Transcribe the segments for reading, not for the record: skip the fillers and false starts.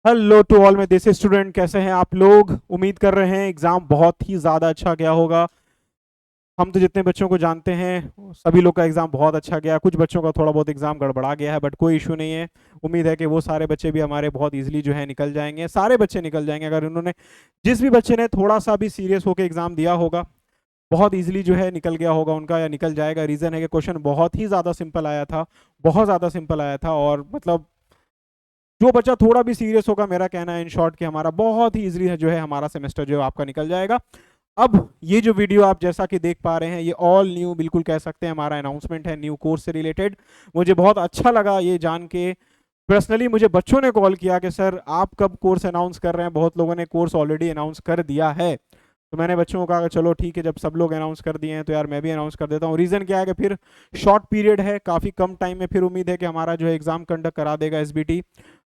Hello to all, मैं देसी student. कैसे हैं आप लोग? उम्मीद कर रहे हैं एग्ज़ाम बहुत ही ज़्यादा अच्छा गया होगा। हम तो जितने बच्चों को जानते हैं सभी लोग का एग्ज़ाम बहुत अच्छा गया। कुछ बच्चों का थोड़ा बहुत एग्ज़ाम गड़बड़ा गया है, बट कोई इशू नहीं है। उम्मीद है कि वो सारे बच्चे भी हमारे बहुत इजीली जो है निकल जाएंगे। सारे बच्चे निकल जाएंगे अगर उन्होंने, जिस भी बच्चे ने थोड़ा सा भी सीरियस होकर एग्ज़ाम दिया होगा, बहुत इजीली जो है निकल गया होगा उनका, या निकल जाएगा। रीज़न है कि क्वेश्चन बहुत ही ज़्यादा सिंपल आया था, बहुत ज़्यादा सिंपल आया था। और मतलब जो बच्चा थोड़ा भी सीरियस होगा, मेरा कहना है इन शॉर्ट कि हमारा बहुत ही इजीली है जो है हमारा सेमेस्टर जो है आपका निकल जाएगा। अब ये जो वीडियो आप जैसा कि देख पा रहे हैं, ये ऑल न्यू बिल्कुल कह सकते हैं हमारा अनाउंसमेंट है न्यू कोर्स से रिलेटेड। मुझे बहुत अच्छा लगा ये जान के। पर्सनली मुझे बच्चों ने कॉल किया कि सर आप कब कोर्स अनाउंस कर रहे हैं, बहुत लोगों ने कोर्स ऑलरेडी अनाउंस कर दिया है। तो मैंने बच्चों को कहा कि चलो ठीक है, जब सब लोग अनाउंस कर दिए हैं तो यार मैं भी अनाउंस कर देता हूँ। रीज़न क्या है कि फिर शॉर्ट पीरियड है, काफ़ी कम टाइम में फिर उम्मीद है कि हमारा जो है एग्ज़ाम कंडक्ट करा देगा एसबीटी।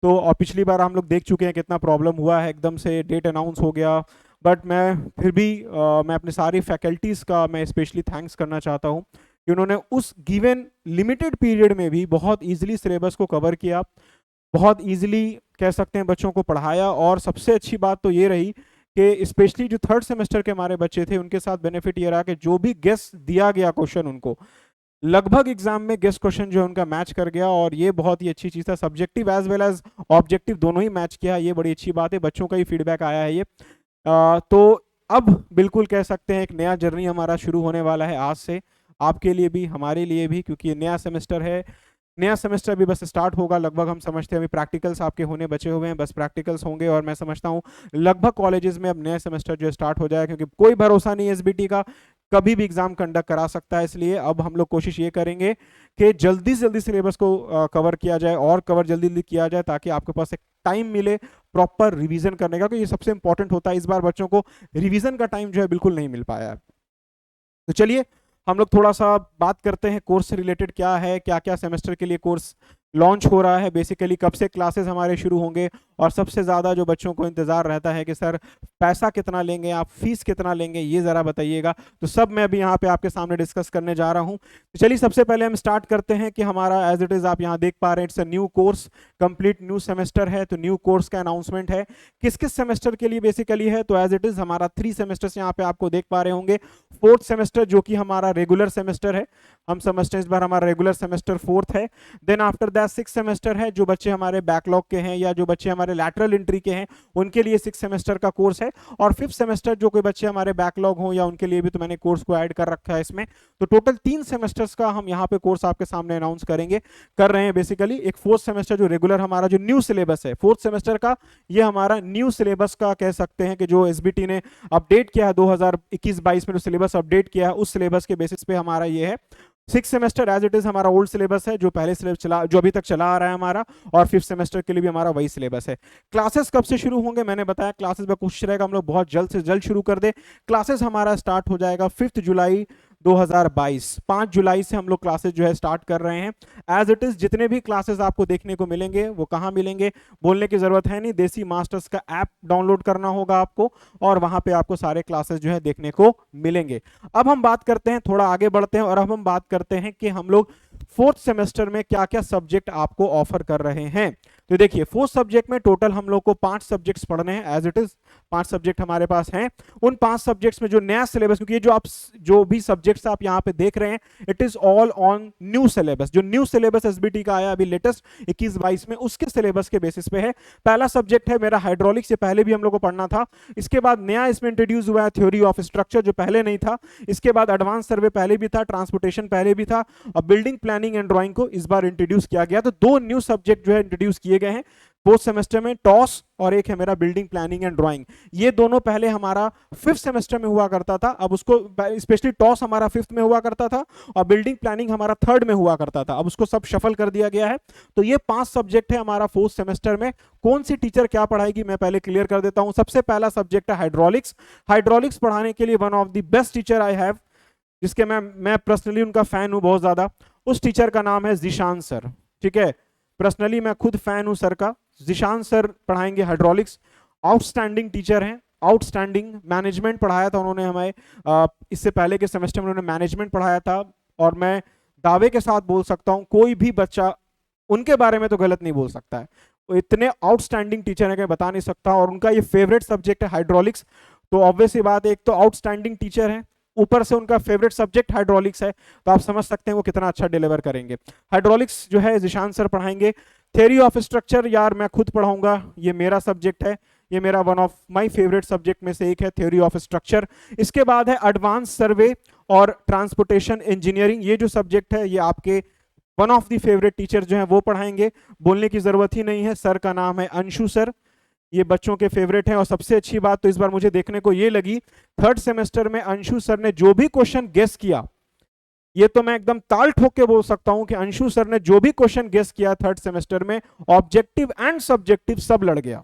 तो और पिछली बार हम लोग देख चुके हैं कितना प्रॉब्लम हुआ है, एकदम से डेट अनाउंस हो गया। बट मैं फिर भी मैं अपने सारी फैकल्टीज़ का मैं स्पेशली थैंक्स करना चाहता हूँ कि उन्होंने उस गिवन लिमिटेड पीरियड में भी बहुत इजीली सिलेबस को कवर किया, बहुत इजीली कह सकते हैं बच्चों को पढ़ाया। और सबसे अच्छी बात तो ये रही कि स्पेशली जो थर्ड सेमेस्टर के हमारे बच्चे थे उनके साथ बेनिफिट ये रहा कि जो भी गेस दिया गया क्वेश्चन उनको, लगभग एग्जाम में गेस्ट क्वेश्चन जो है उनका मैच कर गया। और ये बहुत ही अच्छी चीज़ था, subjective as well as objective दोनों ही मैच किया। ये बड़ी अच्छी बात है, बच्चों का ही फीडबैक आया है ये। तो अब बिल्कुल कह सकते हैं एक नया जर्नी हमारा शुरू होने वाला है आज से, आपके लिए भी हमारे लिए भी, क्योंकि ये नया सेमेस्टर है। नया सेमेस्टर भी बस स्टार्ट होगा लगभग। हम समझते हैं अभी प्रैक्टिकल्स आपके होने बचे हुए हैं, बस प्रैक्टिकल्स होंगे और मैं समझता हूँ लगभग कॉलेजेस में अब नया सेमेस्टर जो है स्टार्ट हो जाएगा, क्योंकि कोई भरोसा नहीं है एसबीटी का, कभी भी एग्जाम कंडक्ट करा सकता है। इसलिए अब हम लोग कोशिश ये करेंगे कि जल्दी से जल्दी सिलेबस को कवर किया जाए और कवर जल्दी जल्दी किया जाए, ताकि आपके पास एक टाइम मिले प्रॉपर रिवीजन करने का, क्योंकि ये सबसे इंपॉर्टेंट होता है। इस बार बच्चों को रिवीजन का टाइम जो है बिल्कुल नहीं मिल पाया है। तो चलिए हम लोग थोड़ा सा बात करते हैं कोर्स से रिलेटेड, क्या है, क्या क्या सेमेस्टर के लिए कोर्स लॉन्च हो रहा है, बेसिकली कब से क्लासेस हमारे शुरू होंगे। और सबसे ज़्यादा जो बच्चों को इंतज़ार रहता है कि सर पैसा कितना लेंगे आप, फीस कितना लेंगे, ये ज़रा बताइएगा। तो सब मैं अभी यहाँ पे आपके सामने डिस्कस करने जा रहा हूँ। तो चलिए सबसे पहले हम स्टार्ट करते हैं कि हमारा एज इट इज़ आप यहाँ देख पा रहे हैं, it's a new course, complete new semester है। तो न्यू कोर्स का अनाउंसमेंट है, किस किस सेमेस्टर के लिए बेसिकली है। तो एज इट इज़ हमारा 3 सेमेस्टर्स यहाँ पे आपको देख पा रहे होंगे। फोर्थ सेमेस्टर जो कि हमारा रेगुलर सेमेस्टर है, हम समझते हैं इस बार हमारा रेगुलर सेमेस्टर फोर्थ है। देन आफ्टर दैट 6 सेमेस्टर है, जो बच्चे हमारे बैकलॉग के हैं या जो बच्चे हमारे लैटरल एंट्री के हैं उनके लिए 6 सेमेस्टर का कोर्स है। और 5th सेमेस्टर जो कोई बच्चे हमारे बैकलॉग हो या उनके लिए भी तो मैंने कोर्स को ऐड कर रखा है इसमें। तो टोटल 3 सेमेस्टर्स का हम यहाँ पे कोर्स आपके सामने अनाउंस करेंगे, कर रहे हैं बेसिकली। एक फोर्थ सेमेस्टर जो रेगुलर हमारा जो न्यू सिलेबस है फोर्थ सेमेस्टर का, ये हमारा न्यू सिलेबस का कह सकते हैं कि जो एसबीटी ने अपडेट किया है 2021-22 में जो सिलेबस अपडेट किया है, उस सिलेबस के बेसिस पे हमारा ये है। 6 सेमेस्टर एज इट इज हमारा ओल्ड सिलेबस है, जो पहले सिलेबस चला, जो अभी तक चला आ रहा है हमारा। और 5th सेमेस्टर के लिए भी हमारा वही सिलेबस है। क्लासेस कब से शुरू होंगे, मैंने बताया क्लासेस में कोशिश रहेगा हम लोग बहुत जल्द से जल्द शुरू कर दे। क्लासेस हमारा स्टार्ट हो जाएगा 5 जुलाई 2022। 5 जुलाई से हम लोग क्लासेस जो है स्टार्ट कर रहे हैं। एज इट इज जितने भी क्लासेस आपको देखने को मिलेंगे वो कहाँ मिलेंगे, बोलने की जरूरत है नहीं, देसी मास्टर्स का ऐप डाउनलोड करना होगा आपको, और वहां पे आपको सारे क्लासेस जो है देखने को मिलेंगे। अब हम बात करते हैं, थोड़ा आगे बढ़ते हैं और अब हम बात करते हैं कि हम लोग फोर्थ सेमेस्टर में क्या क्या सब्जेक्ट आपको ऑफर कर रहे हैं। तो देखिए फोर्थ सब्जेक्ट में टोटल हम लोग को 5 सब्जेक्ट्स पढ़ने हैं। एज इट इज 5 सब्जेक्ट हमारे पास हैं। उन 5 सब्जेक्ट्स में जो नया सिलेबस, क्योंकि ये जो आप जो भी सब्जेक्ट्स आप यहाँ पे देख रहे हैं, it is all on new syllabus. जो न्यू सिलेबस एसबीटी का आया अभी लेटेस्ट 21-22 में, उसके सिलेबस के बेसिस पे है। पहला सब्जेक्ट है मेरा हाइड्रोलिक्स, से पहले भी हम लोग को पढ़ना था। इसके बाद नया इसमें इंट्रोड्यूस हुआ है थ्योरी ऑफ स्ट्रक्चर, जो पहले नहीं था। इसके बाद एडवांस सर्वे पहले भी था, ट्रांसपोर्टेशन पहले भी था, और बिल्डिंग प्लानिंग एंड ड्राइंग को इस बार इंट्रोड्यूस किया गया। तो 2 न्यू सब्जेक्ट जो है इंट्रोड्यूस किए गए हैं फोर्थ सेमेस्टर में, टॉस और एक है मेरा बिल्डिंग प्लानिंग एंड ड्राइंग। ये दोनों पहले हमारा 5th सेमेस्टर में हुआ करता था, अब उसको स्पेशली टॉस हमारा 5th में हुआ करता था और बिल्डिंग प्लानिंग हमारा 3rd में हुआ करता था। अब उसको सब शफल कर दिया गया है। तो ये 5 सब्जेक्ट है हमारा फोर्थ सेमेस्टर में। कौन सी टीचर क्या पढ़ाएगी मैं पहले क्लियर कर देता हूं। सबसे पहला सब्जेक्ट है हाइड्रोलिक्स। हाइड्रोलिक्स पढ़ाने के लिए one of the best teacher I have, जिसके मैं पर्सनली उनका फैन हूं बहुत ज्यादा। उस टीचर का नाम है जिशान सर। ठीक है, पर्सनली मैं खुद फैन हूं सर का। जिशान सर पढ़ाएंगे हाइड्रोलिक्स। आउटस्टैंडिंग टीचर हैं, आउटस्टैंडिंग। मैनेजमेंट पढ़ाया था उन्होंने हमें, इससे पहले के सेमेस्टर में उन्होंने मैनेजमेंट पढ़ाया था। और मैं दावे के साथ बोल सकता हूं कोई भी बच्चा उनके बारे में तो गलत नहीं बोल सकता है। वो इतने आउटस्टैंडिंग टीचर हैं कि बता नहीं सकता, और उनका ये फेवरेट सब्जेक्ट है हाइड्रोलिक्स। तो ऑब्वियस ही बात है, एक तो आउटस्टैंडिंग टीचर है, ऊपर से उनका फेवरेट सब्जेक्ट हाइड्रोलिक्स है, तो आप समझ सकते हैं वो कितना अच्छा डिलीवर करेंगे। हाइड्रोलिक्स जो है जिशान सर पढ़ाएंगे। थ्योरी ऑफ स्ट्रक्चर यार मैं खुद पढ़ाऊंगा, ये मेरा सब्जेक्ट है, ये मेरा one of my favourite subject में से एक है, थ्योरी ऑफ स्ट्रक्चर। इसके बाद है एडवांस सर्वे और ट्रांसपोर्टेशन इंजीनियरिंग। ये जो सब्जेक्ट है ये आपके one of the favourite teacher जो हैं वो पढ़ाएंगे, बोलने की जरूरत ही नहीं है। सर का नाम है अंशु सर, ये बच्चों के फेवरेट हैं। और सबसे अच्छी बात तो इस बार मुझे देखने को ये लगी, थर्ड सेमेस्टर में अंशु सर ने जो भी क्वेश्चन गेस किया, ये तो मैं एकदम ताल ठोक के बोल सकता हूं कि अंशु सर ने जो भी क्वेश्चन गेस किया थर्ड सेमेस्टर में, ऑब्जेक्टिव एंड सब्जेक्टिव सब लड़ गया।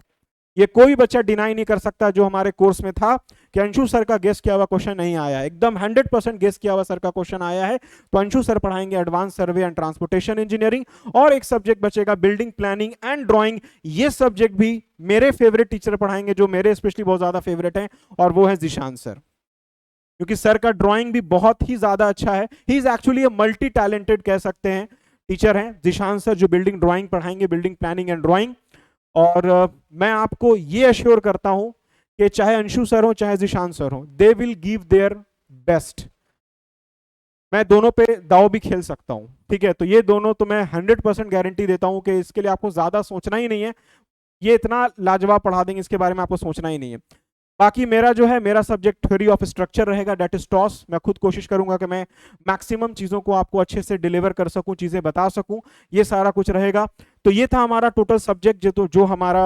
ये कोई बच्चा डिनाई नहीं कर सकता जो हमारे कोर्स में था कि अंशु सर का गेस किया हुआ क्वेश्चन नहीं आया, एकदम 100% गेस किया हुआ सर का क्वेश्चन आया है। तो अंशु सर पढ़ाएंगे advance survey and transportation engineering. और एक सब्जेक्ट बचेगा बिल्डिंग प्लानिंग एंड ड्राइंग, ये सब्जेक्ट भी मेरे फेवरेट टीचर पढ़ाएंगे, जो मेरे स्पेशली बहुत ज्यादा फेवरेट हैं, और वो है जिशान सर, क्योंकि सर का ड्राइंग भी बहुत ही ज्यादा अच्छा है। He is actually multi talented कह सकते हैं टीचर हैं जिशान सर, जो बिल्डिंग ड्राइंग पढ़ाएंगे, बिल्डिंग प्लानिंग एंड ड्राइंग। और मैं आपको ये अश्योर करता हूं कि चाहे अंशु सर हो चाहे जिशान सर हो, they will give their best. मैं दोनों पे दाव भी खेल सकता हूं, ठीक है। तो ये दोनों तो मैं 100% गारंटी देता हूं कि इसके लिए आपको ज्यादा सोचना ही नहीं है, ये इतना लाजवाब पढ़ा देंगे, इसके बारे में आपको सोचना ही नहीं है। बाकी मेरा जो है, मेरा सब्जेक्ट थ्योरी ऑफ स्ट्रक्चर रहेगा, डेट इज टॉस। मैं खुद कोशिश करूंगा कि मैं मैक्सिमम चीजों को आपको अच्छे से डिलीवर कर सकूं, चीजें बता सकूं, ये सारा कुछ रहेगा। तो ये था हमारा टोटल सब्जेक्ट जो हमारा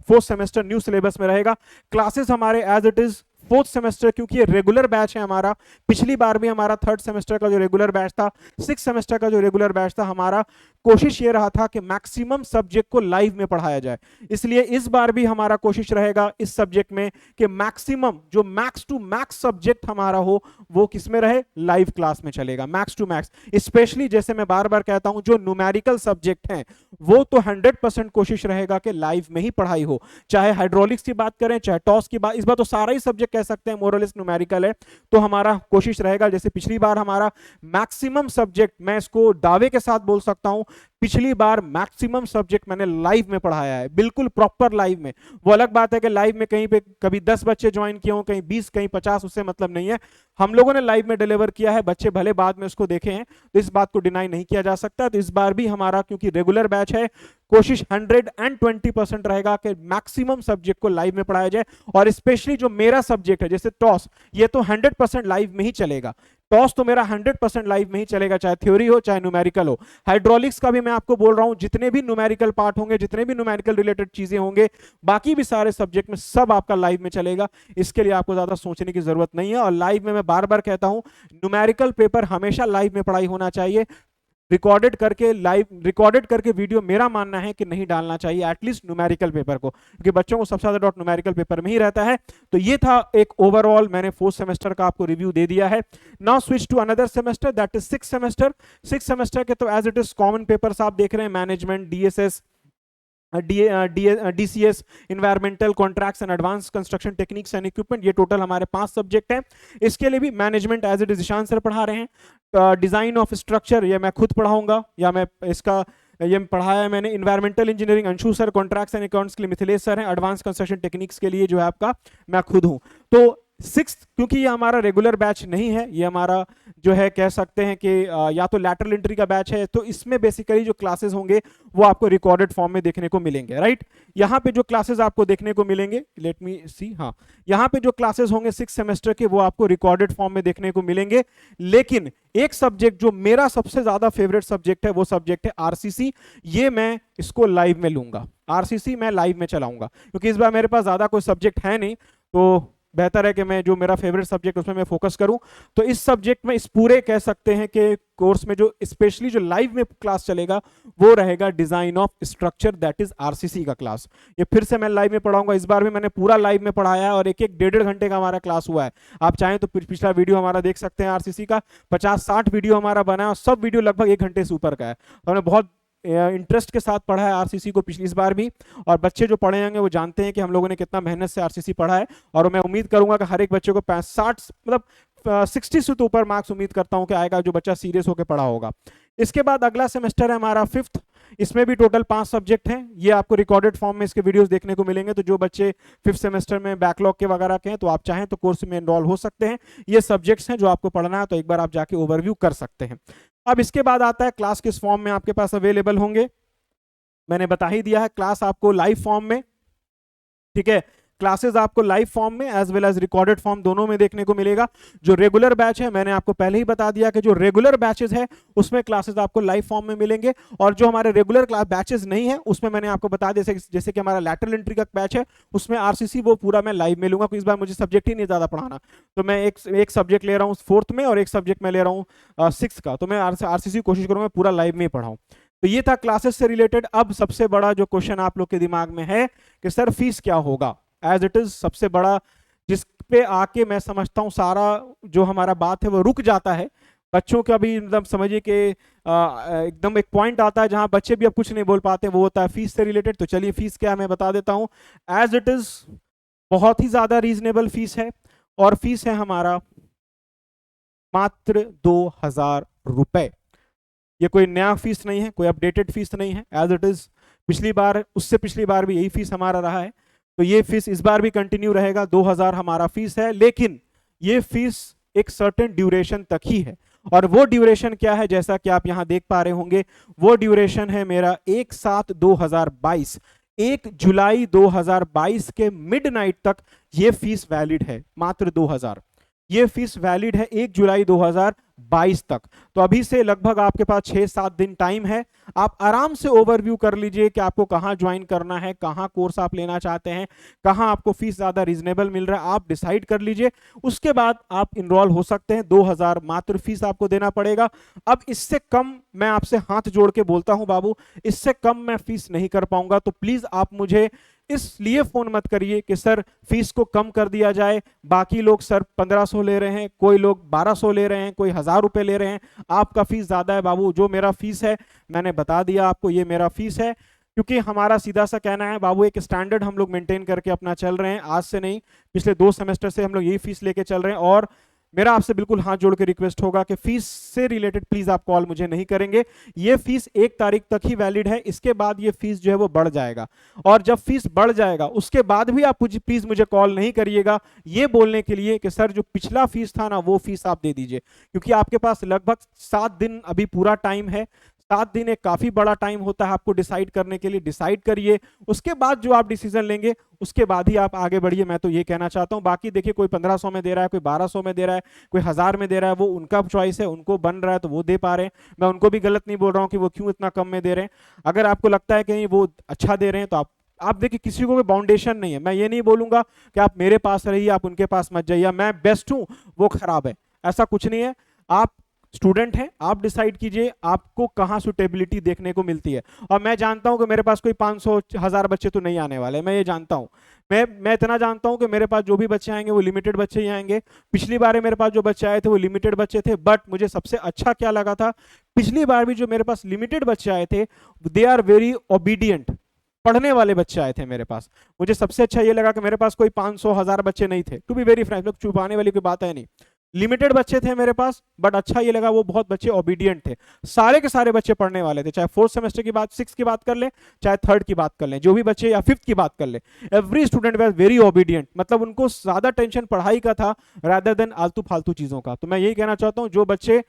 फोर्थ सेमेस्टर न्यू सिलेबस में रहेगा। क्लासेस हमारे as it is fourth semester, क्योंकि ये रेगुलर बैच है हमारा। पिछली बार भी हमारा थर्ड सेमेस्टर का जो रेगुलर बैच था, सिक्स सेमेस्टर का जो रेगुलर बैच था, हमारा कोशिश ये रहा था कि मैक्सिमम सब्जेक्ट को लाइव में पढ़ाया जाए। इसलिए इस बार भी हमारा कोशिश रहेगा इस सब्जेक्ट में कि मैक्सिमम जो मैक्स टू मैक्स सब्जेक्ट हमारा हो वो किस में रहे, लाइव क्लास में चलेगा, मैक्स टू मैक्स। स्पेशली जैसे मैं बार बार कहता हूं, जो न्यूमेरिकल सब्जेक्ट हैं वो तो 100% कोशिश रहेगा कि लाइव में ही पढ़ाई हो। चाहे हाइड्रोलिक्स की बात करें, चाहे टॉस की बात, इस बार तो सारा ही सब्जेक्ट कह सकते हैं मोरलेस न्यूमेरिकल है। तो हमारा कोशिश रहेगा, जैसे पिछली बार हमारा मैक्सिमम सब्जेक्ट, मैं इसको दावे के साथ बोल सकता हूं, पिछली बार मैक्सिमम सब्जेक्ट मैंने लाइव में पढ़ाया है, बिल्कुल प्रॉपर लाइव में। वो अलग बात है कि लाइव में कहीं पे कभी 10 बच्चे ज्वाइन किए हों, कहीं 20, कहीं 50, उससे मतलब नहीं है। हम लोगों ने लाइव में डिलीवर किया है, बच्चे भले बाद में उसको देखे हैं, तो इस बात को डिनाई नहीं किया जा सकता। तो इस बार भी हमारा, क्योंकि रेगुलर बैच है, कोशिश 120% रहेगा कि मैक्सिमम सब्जेक्ट को लाइव में पढ़ाया जाए। और स्पेशली जो मेरा सब्जेक्ट है, जैसे टॉस, ये तो 100% लाइव में ही चलेगा। टॉस तो मेरा 100% लाइव में ही चलेगा, चाहे थ्योरी हो चाहे न्यूमेरिकल हो। हाइड्रोलिक्स का भी मैं आपको बोल रहा हूं, जितने भी न्यूमेरिकल पार्ट होंगे, जितने भी न्यूमेरिकल रिलेटेड चीजें होंगे, बाकी भी सारे सब्जेक्ट में सब आपका लाइव में चलेगा। इसके लिए आपको ज्यादा सोचने की जरूरत नहीं है। और लाइव में मैं बार बार कहता हूं, न्यूमेरिकल पेपर हमेशा लाइव में पढ़ाई होना चाहिए। रिकॉर्डेड करके वीडियो मेरा मानना है कि नहीं डालना चाहिए, एटलीस्ट न्यूमेरिकल पेपर को, क्योंकि बच्चों को सबसे ज्यादा डाउट न्यूमेरिकल पेपर में ही रहता है। तो ये था एक ओवरऑल, मैंने फोर्थ सेमेस्टर का आपको रिव्यू दे दिया है। Now switch to another semester, that is six semester. Six semester के तो as it is common papers आप देख रहे हैं, management, DSS, DCS, environmental contracts and advance construction techniques and equipment, ये टोटल हमारे 5 सब्जेक्ट हैं। इसके लिए भी management as it is Ishan sir पढ़ा रहे हैं। डिजाइन ऑफ स्ट्रक्चर ये मैं खुद पढ़ाऊंगा, या मैं इसका ये पढ़ाया है मैंने। Environmental engineering Anshu sir, contracts and accounts के लिए मिथिलेश सर हैं, एडवांस कंस्ट्रक्शन टेक्निक्स के लिए जो है आपका मैं खुद हूं। तो सिक्स, क्योंकि ये हमारा रेगुलर बैच नहीं है, ये हमारा जो है कह सकते हैं कि या तो लैटरल एंट्री का बैच है, तो इसमें बेसिकली जो क्लासेस होंगे वो आपको रिकॉर्डेड फॉर्म में देखने को मिलेंगे, राइट। यहाँ पे जो क्लासेस आपको देखने को मिलेंगे, लेट मी सी, हाँ, यहाँ पे जो क्लासेस होंगे सिक्स सेमेस्टर के वो आपको रिकॉर्डेड फॉर्म में देखने को मिलेंगे। लेकिन एक सब्जेक्ट जो मेरा सबसे ज्यादा फेवरेट सब्जेक्ट है, वो सब्जेक्ट है आरसीसी। ये मैं इसको लाइव में लूंगा, आरसीसी मैं लाइव में चलाऊंगा, क्योंकि इस बार मेरे पास ज्यादा कोई सब्जेक्ट है नहीं, तो बेहतर है कि मैं जो मेरा फेवरेट सब्जेक्ट उसमें मैं फोकस करूं। तो इस सब्जेक्ट में, इस पूरे कह सकते हैं कि कोर्स में जो स्पेशली जो लाइव में क्लास चलेगा वो रहेगा design of structure, that is RCC का क्लास। ये फिर से मैं लाइव में पढ़ाऊंगा। इस बार भी मैंने पूरा लाइव में पढ़ाया है और एक एक 1.5 घंटे का हमारा क्लास हुआ है। आप चाहें तो पिछला वीडियो हमारा देख सकते हैं, आरसीसी का 50-60 वीडियो हमारा बना है और सब वीडियो लगभग 1 घंटे से ऊपर का है। तो हमने बहुत इंटरेस्ट के साथ पढ़ा है आरसीसी को पिछली इस बार भी, और बच्चे जो पढ़े होंगे वो जानते हैं कि हम लोगों ने कितना मेहनत से आरसीसी पढ़ा है। और मैं उम्मीद करूंगा कि हर एक बच्चे को 60 मतलब 60 से तो ऊपर मार्क्स उम्मीद करता हूं कि आएगा, जो बच्चा सीरियस होकर पढ़ा होगा। इसके बाद अगला सेमेस्टर है हमारा 5th। इसमें भी टोटल 5 सब्जेक्ट हैं। ये आपको रिकॉर्डेड फॉर्म में इसके वीडियोस देखने को मिलेंगे। तो जो बच्चे 5th सेमेस्टर में बैकलॉग के वगैरह के हैं तो आप चाहें तो कोर्स में एनरोल हो सकते हैं। ये सब्जेक्ट्स हैं जो आपको पढ़ना है, तो एक बार आप जाके ओवरव्यू कर सकते हैं। अब इसके बाद आता है क्लास किस फॉर्म में आपके पास अवेलेबल होंगे। मैंने बता ही दिया है, क्लास आपको लाइव फॉर्म में, ठीक है, क्लासेस आपको लाइव फॉर्म में as well as recorded form दोनों में देखने को मिलेगा। जो रेगुलर बैच है मैंने आपको पहले ही बता दिया कि जो रेगुलर बैचेस है उसमें क्लासेस आपको लाइव फॉर्म में मिलेंगे, और जो हमारे रेगुलर क्लास बैचेस नहीं है उसमें मैंने आपको बता दिया, जैसे कि हमारा लैटरल एंट्री का बैच है उसमें आरसीसी वो पूरा मैं लाइव में लूंगा। इस बार मुझे सब्जेक्ट ही नहीं ज्यादा पढ़ाना, तो मैं एक सब्जेक्ट ले रहा हूँ 4th में और एक सब्जेक्ट मैं ले रहा हूँ 6th का, तो मैं आरसीसी कोशिश करूंगा पूरा लाइव में ही पढ़ाऊँ। तो ये था क्लासेस से रिलेटेड। अब सबसे बड़ा जो क्वेश्चन आप लोग के दिमाग में है कि सर फीस क्या होगा, एज इट इज सबसे बड़ा, जिस पे आके मैं समझता हूँ सारा जो हमारा बात है वो रुक जाता है। बच्चों का भी मतलब समझिए कि एकदम एक पॉइंट आता है जहां बच्चे भी अब कुछ नहीं बोल पाते, वो होता है फीस से रिलेटेड। तो चलिए फीस क्या है मैं बता देता हूँ। एज इट इज बहुत ही ज्यादा रीजनेबल फीस है, और फीस है हमारा मात्र 2000 रुपए। ये कोई नया फीस नहीं है, कोई अपडेटेड फीस नहीं है, एज इट इज पिछली बार, उससे पिछली बार भी यही फीस हमारा रहा है, तो ये फीस इस बार भी कंटिन्यू रहेगा। 2000 हमारा फीस है, लेकिन ये फीस एक सर्टेन ड्यूरेशन तक ही है। और वो ड्यूरेशन क्या है, जैसा कि आप यहां देख पा रहे होंगे, वो ड्यूरेशन है मेरा 1/7/2022, 1 जुलाई 2022 के मिडनाइट तक ये फीस वैलिड है। मात्र 2000 ये फीस वैलिड है 1 जुलाई 2022 तक। तो अभी से लगभग आपके पास 6-7 दिन टाइम है। आप आराम से ओवरव्यू कर लीजिए कि आपको कहां ज्वाइन करना है, कहां कोर्स आप लेना चाहते हैं, कहां आपको फीस ज्यादा रीजनेबल मिल रहा है, आप डिसाइड कर लीजिए। उसके बाद आप इनरोल हो सकते हैं। 2000 मात्र फीस आपको देना पड़ेगा। अब इससे कम मैं आपसे हाथ जोड़ के बोलता हूं बाबू, इससे कम मैं फीस नहीं कर पाऊंगा। तो प्लीज आप मुझे इसलिए फोन मत करिए कि सर फीस को कम कर दिया जाए, बाकी लोग सर 1500 ले रहे हैं, कोई लोग 1200 ले रहे हैं, कोई 1000 रुपए ले रहे हैं, आपका फीस ज्यादा है। बाबू जो मेरा फीस है मैंने बता दिया आपको, ये मेरा फीस है। क्योंकि हमारा सीधा सा कहना है बाबू, एक स्टैंडर्ड हम लोग मेंटेन करके अपना चल रहे हैं, आज से नहीं पिछले 2 सेमेस्टर से हम लोग यही फीस लेके चल रहे हैं। और मेरा आपसे बिल्कुल हाथ जोड़ के रिक्वेस्ट होगा कि फीस से रिलेटेड प्लीज आप कॉल मुझे नहीं करेंगे। ये फीस 1 तारीख तक ही वैलिड है, इसके बाद ये फीस जो है वो बढ़ जाएगा। और जब फीस बढ़ जाएगा उसके बाद भी आप प्लीज मुझे कॉल नहीं करिएगा ये बोलने के लिए कि सर जो पिछला फीस था ना वो फीस आप दे दीजिए, क्योंकि आपके पास लगभग 7 दिन अभी पूरा टाइम है। 7 दिन एक काफी बड़ा टाइम होता है आपको डिसाइड करने के लिए। डिसाइड करिए, उसके बाद जो आप डिसीजन लेंगे उसके बाद ही आप आगे बढ़िए, मैं तो ये कहना चाहता हूं। बाकी देखिए कोई 1500 में दे रहा है, कोई 1200 में दे रहा है, कोई 1000 में दे रहा है, वो उनका चॉइस है, उनको बन रहा है तो वो दे पा रहे हैं। मैं उनको भी गलत नहीं बोल रहा हूं कि वो क्यों इतना कम में दे रहे हैं। अगर आपको लगता है कि वो अच्छा दे रहे हैं तो आप देखिए, किसी को कोई बाउंडेशन नहीं है। मैं ये नहीं बोलूंगा कि आप मेरे पास रहिए, आप उनके पास मत जाइए, मैं बेस्ट हूं वो खराब है, ऐसा कुछ नहीं है। आप स्टूडेंट हैं, आप डिसाइड कीजिए आपको कहां सुटेबिलिटी देखने को मिलती है। और मैं जानता हूं कि मेरे पास कोई 500-1000 बच्चे तो नहीं आने वाले, मैं ये जानता हूं। मैं इतना जानता हूं कि मेरे पास जो भी बच्चे आएंगे वो लिमिटेड बच्चे ही आएंगे। पिछली बार मेरे पास जो बच्चे आए थे वो लिमिटेड बच्चे थे, बट मुझे सबसे अच्छा क्या लगा था, पिछली बार भी जो मेरे पास लिमिटेड बच्चे आए थे दे आर वेरी ओबीडियंट, पढ़ने वाले बच्चे आए थे मेरे पास। मुझे सबसे अच्छा ये लगा कि मेरे पास कोई 500-1000 बच्चे नहीं थे, टू बी वेरी फ्रैंक, छुपाने वाली कोई बात है नहीं। लिमिटेड बच्चे थे मेरे पास, बट अच्छा ये लगा वो बहुत बच्चे ओबीडियंट थे। सारे के सारे बच्चे पढ़ने वाले थे, चाहे 4th सेमेस्टर की बात, 6th की बात कर ले, चाहे 3rd की बात कर ले, जो भी बच्चे, या 5th की बात कर ले, every student was very obedient. मतलब उनको ज्यादा टेंशन पढ़ाई का था रादर देन आलतू फालतू चीजों का। तो मैं यही कहना चाहता हूं, जो बच्चे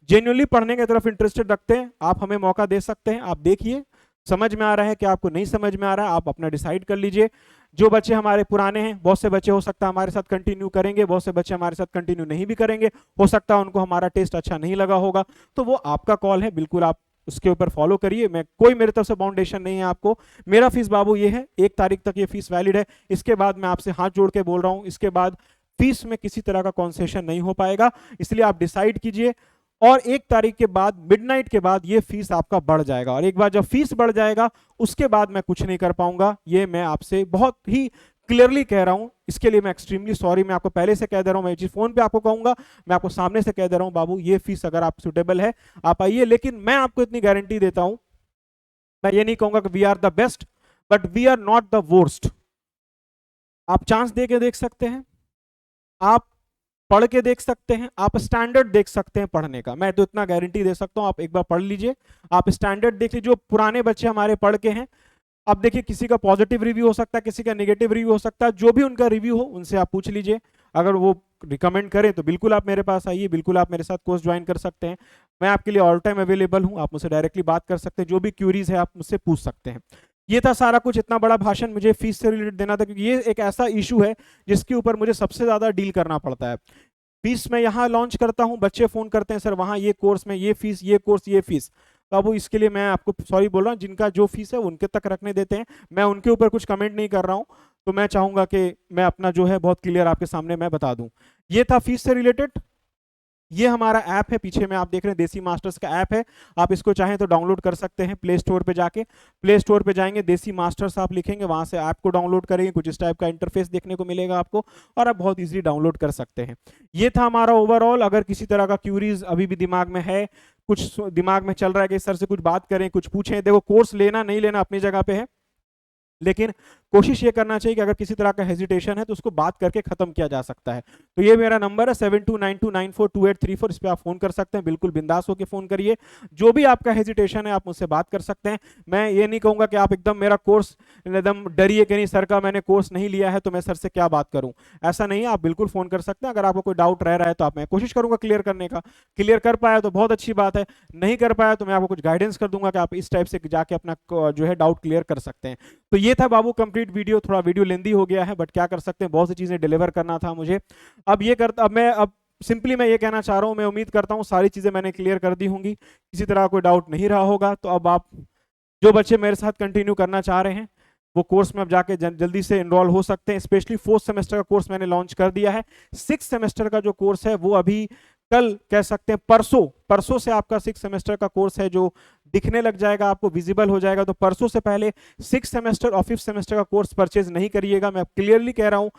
जेन्युइनली पढ़ने की तरफ इंटरेस्टेड रखते हैं आप हमें मौका दे सकते हैं। आप देखिए समझ में आ रहा है कि आपको नहीं समझ में आ रहा है, आप अपना डिसाइड कर लीजिए। जो बच्चे हमारे पुराने हैं, बहुत से बच्चे हो सकता है हमारे साथ कंटिन्यू करेंगे, बहुत से बच्चे हमारे साथ कंटिन्यू नहीं भी करेंगे, हो सकता है उनको हमारा टेस्ट अच्छा नहीं लगा होगा, तो वो आपका कॉल है, बिल्कुल आप उसके ऊपर फॉलो करिए। मैं कोई मेरे तरफ से बाउंडेशन नहीं है आपको। मेरा फीस बाबू ये है, 1 तारीख तक ये फीस वैलिड है, इसके बाद मैं आपसे हाथ जोड़ के बोल रहा हूं, इसके बाद फीस में किसी तरह का कंसेशन नहीं हो पाएगा। इसलिए आप डिसाइड कीजिए, और 1 तारीख के बाद मिडनाइट के बाद ये फीस आपका बढ़ जाएगा। और एक बार जब फीस बढ़ जाएगा उसके बाद मैं कुछ नहीं कर पाऊंगा, ये मैं आपसे बहुत ही क्लियरली कह रहा हूं। इसके लिए मैं एक्सट्रीमली सॉरी, मैं आपको पहले से कह दे रहा हूं, मैं चीज फोन पे आपको कहूंगा, मैं आपको सामने से कह दे रहा हूं बाबू ये फीस अगर आप सुटेबल है आप आइए। लेकिन मैं आपको इतनी गारंटी देता हूं, मैं ये नहीं कहूंगा कि we are the best, but we are not the worst. आप चांस दे के देख सकते हैं, आप पढ़ के देख सकते हैं, आप स्टैंडर्ड देख सकते हैं पढ़ने का, मैं तो इतना गारंटी दे सकता हूं, आप एक बार पढ़ लीजिए, आप स्टैंडर्ड देख लीजिए। जो पुराने बच्चे हमारे पढ़ के हैं, अब देखिए किसी का पॉजिटिव रिव्यू हो सकता है, किसी का नेगेटिव रिव्यू हो सकता है, जो भी उनका रिव्यू हो उनसे आप पूछ लीजिए। अगर वो रिकमेंड करें तो बिल्कुल आप मेरे पास आइए, बिल्कुल आप मेरे साथ कोर्स ज्वाइन कर सकते हैं। मैं आपके लिए ऑल टाइम अवेलेबल हूं, आप मुझसे डायरेक्टली बात कर सकते हैं, जो भी क्यूरीज है आप मुझसे पूछ सकते हैं। ये था सारा कुछ, इतना बड़ा भाषण मुझे फीस से रिलेटेड देना था, क्योंकि ये एक ऐसा इशू है जिसके ऊपर मुझे सबसे ज्यादा डील करना पड़ता है। फीस मैं यहाँ लॉन्च करता हूँ, बच्चे फोन करते हैं सर वहाँ ये कोर्स में ये फीस, ये कोर्स ये फीस, तो अब इसके लिए मैं आपको सॉरी बोल रहा हूँ, जिनका जो फीस है उनके तक रखने देते हैं, मैं उनके ऊपर कुछ कमेंट नहीं कर रहा हूँ। तो मैं चाहूंगा कि मैं अपना जो है बहुत क्लियर आपके सामने मैं बता दूं। ये था फीस से रिलेटेड। ये हमारा ऐप है, पीछे में आप देख रहे हैं देसी मास्टर्स का ऐप है, आप इसको चाहें तो डाउनलोड कर सकते हैं प्ले स्टोर पे जाके। प्ले स्टोर पे जाएंगे, देसी मास्टर्स आप लिखेंगे, वहां से ऐप को डाउनलोड करेंगे, कुछ इस टाइप का इंटरफेस देखने को मिलेगा आपको, और आप बहुत इजीली डाउनलोड कर सकते हैं। ये था हमारा ओवरऑल। अगर किसी तरह का क्यूरीज अभी भी दिमाग में है, कुछ दिमाग में चल रहा है कि सर से कुछ बात करें, कुछ पूछें, देखो कोर्स लेना नहीं लेना अपनी जगह पे है, लेकिन कोशिश ये करना चाहिए कि अगर किसी तरह का हेजिटेशन है तो उसको बात करके खत्म किया जा सकता है। तो ये मेरा नंबर है 7292942834, इस पे आप फोन कर सकते हैं, बिल्कुल बिंदास होकर फोन करिए। जो भी आपका हेजिटेशन है आप मुझसे बात कर सकते हैं। मैं ये नहीं कहूंगा कि आप एकदम मेरा कोर्स एकदम डरिए कि नहीं सर का मैंने कोर्स नहीं लिया है तो मैं सर से क्या बात करूं, ऐसा नहीं है। आप बिल्कुल फोन कर सकते हैं, अगर आपको कोई डाउट रह रहा है तो आप, मैं कोशिश करूंगा क्लियर करने का। क्लियर कर पाया तो बहुत अच्छी बात है, नहीं कर पाया तो मैं आपको कुछ गाइडेंस कर दूंगा कि आप इस टाइप से जाके अपना जो है डाउट क्लियर कर सकते हैं। तो ये था बाबू कंप्लीट वीडियो, थोड़ा वीडियो लेंदी हो गया है बट क्या कर सकते हैं, बहुत सी चीजें डिलीवर करना था मुझे। अब सिंपली मैं ये कहना चाह रहा हूं, मैं उम्मीद करता हूं सारी चीजें मैंने क्लियर कर दी होंगी, किसी तरह कोई डाउट नहीं रहा होगा। तो अब आप जो बच्चे मेरे साथ कंटिन्यू करना चाह रहे हैं वो कोर्स में अब जाके जल्दी से इनरोल हो सकते हैं। स्पेशली 4th सेमेस्टर का कोर्स मैंने लॉन्च कर दिया है। 6th सेमेस्टर का जो कोर्स है वो अभी कल कह सकते हैं परसों से आपका 6th सेमेस्टर का कोर्स है जो दिखने लग जाएगा, आपको विजिबल हो जाएगा। तो परसों से पहले 6th सेमेस्टर और 5th सेमेस्टर का कोर्स परचेज नहीं करिएगा, मैं क्लियरली कह रहा हूं।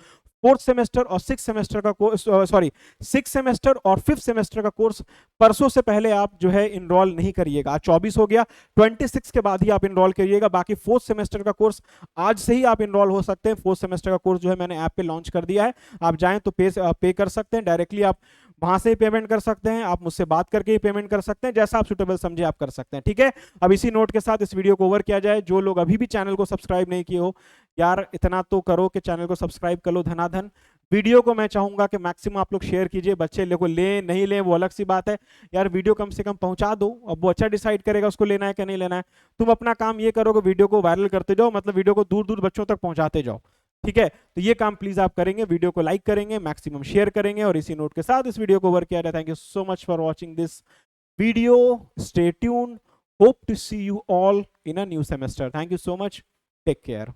4th सेमेस्टर और 6th सेमेस्टर का कोर्स, सॉरी 6th सेमेस्टर और 5th सेमेस्टर का कोर्स परसों से पहले आप जो है इनरोल नहीं करिएगा। आज 24 हो गया, 26 के बाद ही आप इनरोल करिएगा। बाकी 4th सेमेस्टर का कोर्स आज से ही आप इनरोल हो सकते हैं। 4th सेमेस्टर का कोर्स जो है मैंने ऐप पे लॉन्च कर दिया है, आप जाएं तो पे कर सकते हैं डायरेक्टली, आप वहां से ही पेमेंट कर सकते हैं, आप मुझसे बात करके ही पेमेंट कर सकते हैं, जैसा आप सुटेबल समझे आप कर सकते हैं। ठीक है, अब इसी नोट के साथ इस वीडियो को ओवर किया जाए। जो लोग अभी भी चैनल को सब्सक्राइब नहीं किए हो, यार इतना तो करो कि चैनल को सब्सक्राइब कर लो धनाधन। वीडियो को मैं चाहूंगा कि मैक्सिमम आप लोग शेयर कीजिए, बच्चे लोग ले नहीं ले वो अलग सी बात है, यार वीडियो कम से कम पहुंचा दो। अब वो अच्छा डिसाइड करेगा उसको लेना है कि नहीं लेना है। तुम अपना काम ये करो कि वीडियो को वायरल करते जाओ, मतलब वीडियो को दूर दूर बच्चों तक पहुंचाते जाओ। ठीक है, तो ये काम प्लीज आप करेंगे, वीडियो को लाइक करेंगे, मैक्सिमम शेयर करेंगे, और इसी नोट के साथ इस वीडियो को ओवर किया जाए। Thank you so much for watching this video, stay tuned, hope to see you all in a new semester. Thank you so much, take care.